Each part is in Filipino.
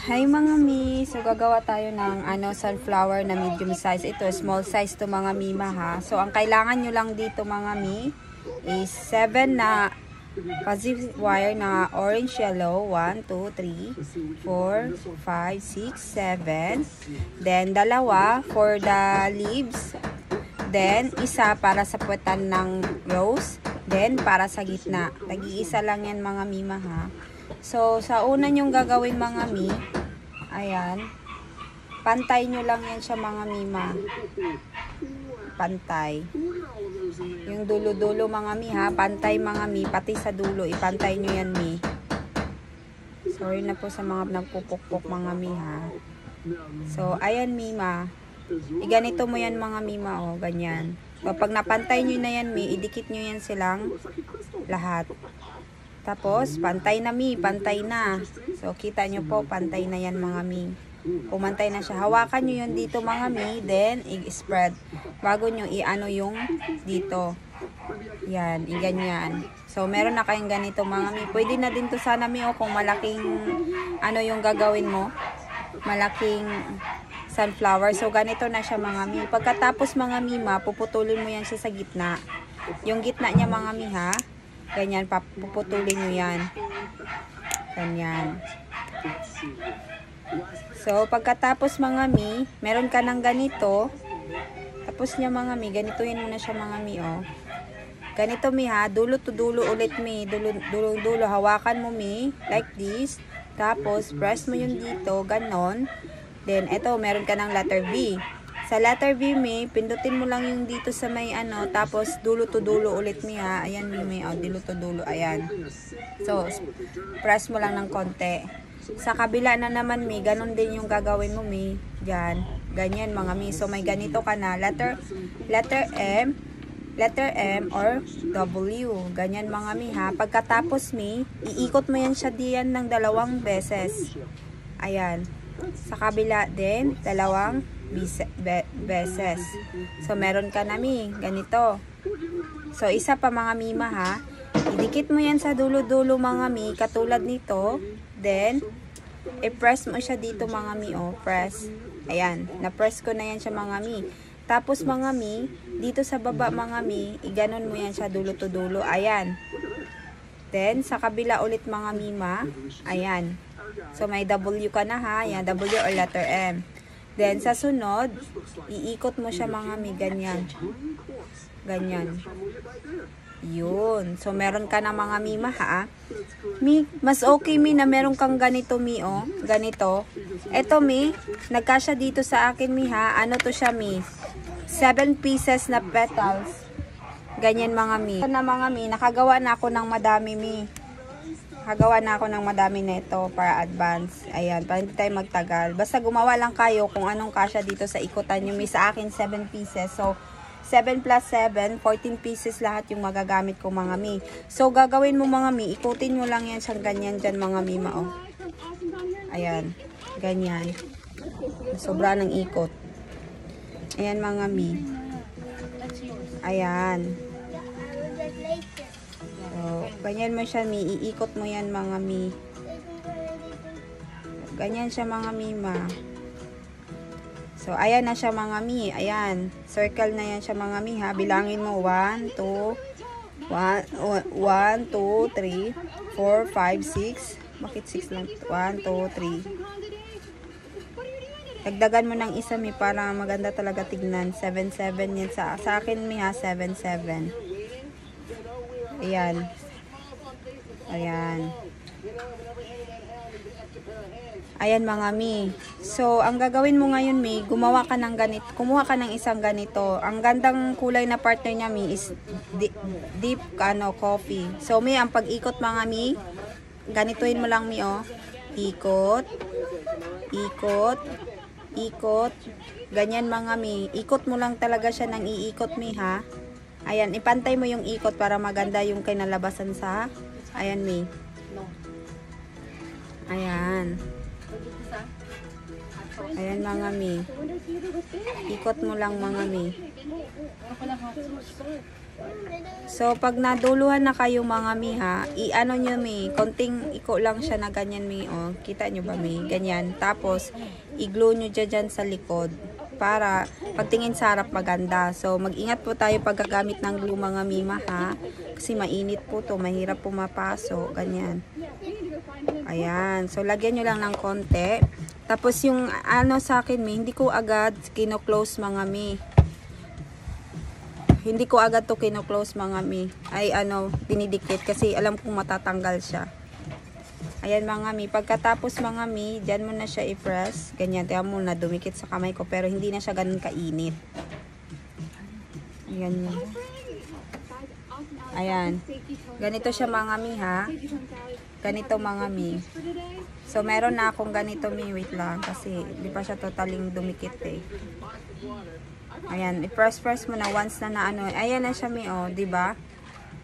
Hi mga mi, so gagawa tayo ng sunflower na medium size. Ito, small size to mga mima ha. So ang kailangan nyo lang dito mga mi is 7 na positive wire na orange yellow. 1, 2, 3, 4, 5, 6, 7. Then dalawa for the leaves. Then isa para sa puwetan ng rose. Then para sa gitna. Nag-iisa lang yan mga mima ha. So, sa una nyong gagawin mga mi, ayan, pantay nyo lang yan siya mga mima. Pantay. Yung dulo-dulo mga mi ha, pantay mga mi, pati sa dulo, ipantay nyo yan mi. Sorry na po sa mga nagpupukpok mga mi ha. So, ayan mima. Iganito mo yan mga mima o, ganyan. So, pag napantay nyo na yan mi, idikit nyo yan silang lahat. Tapos, pantay na mi, pantay na. So, kita nyo po, pantay na yan mga mi. Pumantay na siya. Hawakan nyo yun dito mga mi, then, i-spread. Bago nyo i-ano yung dito. Yan, i-ganyan. So, meron na kayong ganito mga mi. Pwede na din to sana mi, o kung malaking, ano yung gagawin mo. Malaking sunflower. So, ganito na siya mga mi. Pagkatapos mga mima, puputulin mo yan siya sa gitna. Yung gitna niya mga mi ha. Ganyan, puputulin nyo yan. Ganyan. So, pagkatapos mga mi, meron ka ng ganito. Tapos niya mga mi, ganituhin mo na siya mga mi, oh. Ganito mi ha, dulo to dulo ulit mi. Dulo, hawakan mo mi, like this. Tapos, press mo yung dito, ganon. Then, eto, meron ka ng letter V. Sa letter V, mi, pindutin mo lang yung dito sa may ano, tapos dulo to dulo ulit mi ha. Ayan mi, oh, dulo to dulo, ayan. So, press mo lang ng konti. Sa kabila na naman mi, ganun din yung gagawin mo mi. Diyan, ganyan mga mi. So, may ganito ka na, letter M or W. Ganyan mga mi ha. Pagkatapos mi, iikot mo yan siya diyan ng 2 beses. Ayan. Sa kabila din, 2 beses. So, meron ka na mi. Ganito. So, isa pa mga mima ha. Idikit mo yan sa dulo-dulo mga mi. Katulad nito. Then, i-press mo siya dito mga mi. Oh, press. Ayan. Na-press ko na yan siya mga mi. Tapos mga mi, dito sa baba mga mi, iganon mo yan siya dulo to dulo. Ayan. Then, sa kabila ulit mga mima. Ayan. So, may W ka na ha. Ayan, W or letter M. Then, sa sunod, iikot mo siya mga mi, ganyan. Ganyan. Yun. So, meron ka na mga mima, ha? Mi, mas okay, mi, na meron kang ganito, mi, oh. Ganito. Eto, mi, nagkasya dito sa akin, mi, ha? Ano to siya, mi? 7 pieces na petals. Ganyan, mga mi. Ito na, mga mi, nakagawa na ako ng madami, mi. Hagawa na ako ng madami nito para advance. Ayan, para hindi tayo magtagal. Basta gumawa lang kayo kung anong kasya dito sa ikutan nyo. May sa akin 7 pieces. So, 7 plus 7, 14 pieces lahat yung magagamit ko mga mi. So, gagawin mo mga mi, ikutin mo lang yan siyang ganyan dyan mga mi, oh. Ayan, ganyan. Sobra ng ikot. Ayan mga mi. Ayan. So, ganyan mo siya mi, iikot mo yan mga mi. Ganyan siya mga mima. So, ayan na siya mga mi. Ayan, circle na yan siya mga mi ha. Bilangin mo 1, 2, 3, 4, 5, 6. Bakit 6 lang? 1, 2, 3. Dagdagan mo ng isa mi para maganda talaga tignan. 7, 7 yan sa akin mi ha. 7, 7. Ayan. Ayan. Ayan mga mi. So, ang gagawin mo ngayon mi, gumawa ka ng ganito. Kumuha ka ng isang ganito. Ang gandang kulay na partner niya mi is deep coffee. So, mi, ang pag-ikot mga mi, ganituin mo lang mi, oh. Ikot. Ikot. Ikot. Ganyan mga mi. Ikot mo lang talaga siya ng iikot mi ha. Ayan, ipantay mo yung ikot para maganda yung kinalabasan sa, ayan mi. Ayan. Ayan mga mi. Ikot mo lang mga mi. So, pag naduluhan na kayo mga mi ha, i-ano nyo mi, konting iko lang siya na ganyan mi, oh. Kita nyo ba mi? Ganyan. Tapos, i-glue nyo dyan sa likod para pagtingin sa harap maganda. So, mag-ingat po tayo paggagamit ng glue mga mima ha. Kasi mainit po to, mahirap pumapaso. Ganyan. Ayan. So, lagyan nyo lang ng konti. Tapos, yung ano sa akin mi, hindi ko agad kino-close mga mi. Hindi ko agad to kino-close mga mi. Ay ano, dinidikit kasi alam kong matatanggal siya. Ayan mga mi. Pagkatapos mga mi, dyan mo na siya i-press. Ganyan. Tiyan mo na dumikit sa kamay ko. Pero hindi na siya ganun kainit. Ayan. Ayan. Ganito siya mga mi ha. Ganito mga mi. So meron na akong ganito mi. Wait lang. Kasi di pa siya totaling dumikit eh. Ayan, i-press mo na once na ano. Ayan na siya mi, oh, 'di ba?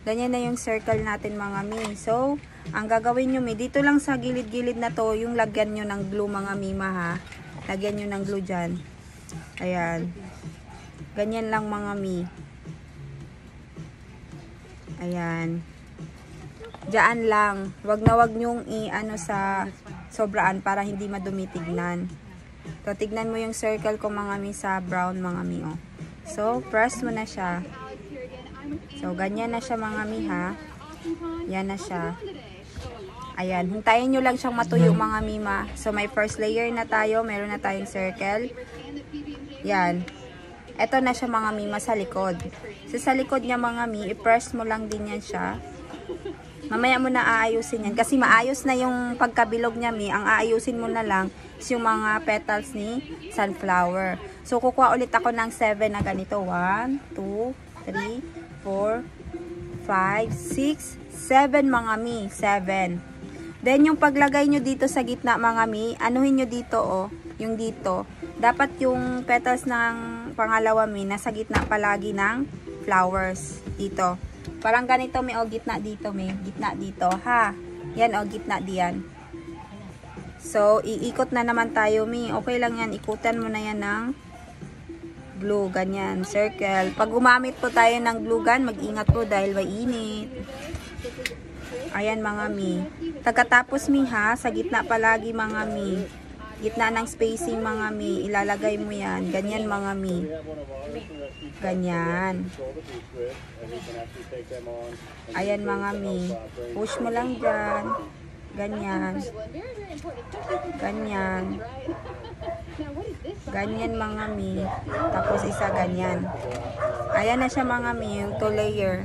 Ganyan na yung circle natin mga mi. So, ang gagawin niyo mi, dito lang sa gilid-gilid na 'to, yung lagyan niyo ng glue mga mima ha. Lagyan niyo ng glue diyan. Ayan. Ganyan lang mga mi. Ayan. Diyan lang. Wag niyong i-ano sa sobraan para hindi madumi tignan. So, tignan mo yung circle ko mga mi sa brown mga mi, oh. So, press mo na siya. So, ganyan na siya mga mi ha. Yan na siya. Ayan, hintayin nyo lang siyang matuyo mga mima. So, may first layer na tayo. Meron na tayong circle. Yan. Ito na siya mga mima sa likod. So, sa likod niya mga mi, i-press mo lang din yan siya. Mamaya mo na aayusin yan. Kasi maayos na yung pagkabilog niya mi. Ang aayusin mo na lang is yung mga petals ni sunflower. So, kukuha ulit ako ng 7 na ganito. 1, 2, 3, 4, 5, 6, 7 mga mi. 7. Then, yung paglagay nyo dito sa gitna mga mi, anuhin nyo dito oh. Yung dito. Dapat yung petals ng pangalawa mi, nasa gitna palagi ng flowers. Dito. Parang ganito may o gitna dito may. Gitna dito ha. Yan o gitna diyan. So iikot na naman tayo mi. Okay lang yan. Ikutan mo na yan ng glue. Ganyan. Circle. Pag gumamit po tayo ng glue gun, mag-ingat po dahil mainit. Ayan mga mi. Pagkatapos mi ha. Sa gitna palagi mga mi. Gitna ng spacing mga mi. Ilalagay mo yan. Ganyan mga mi. Ganyan. Ayan mga mi. Push mo lang dyan. Ganyan. Ganyan. Ganyan mga mi. Tapos isa ganyan. Ayan na siya mga mi. Yung 2 layer.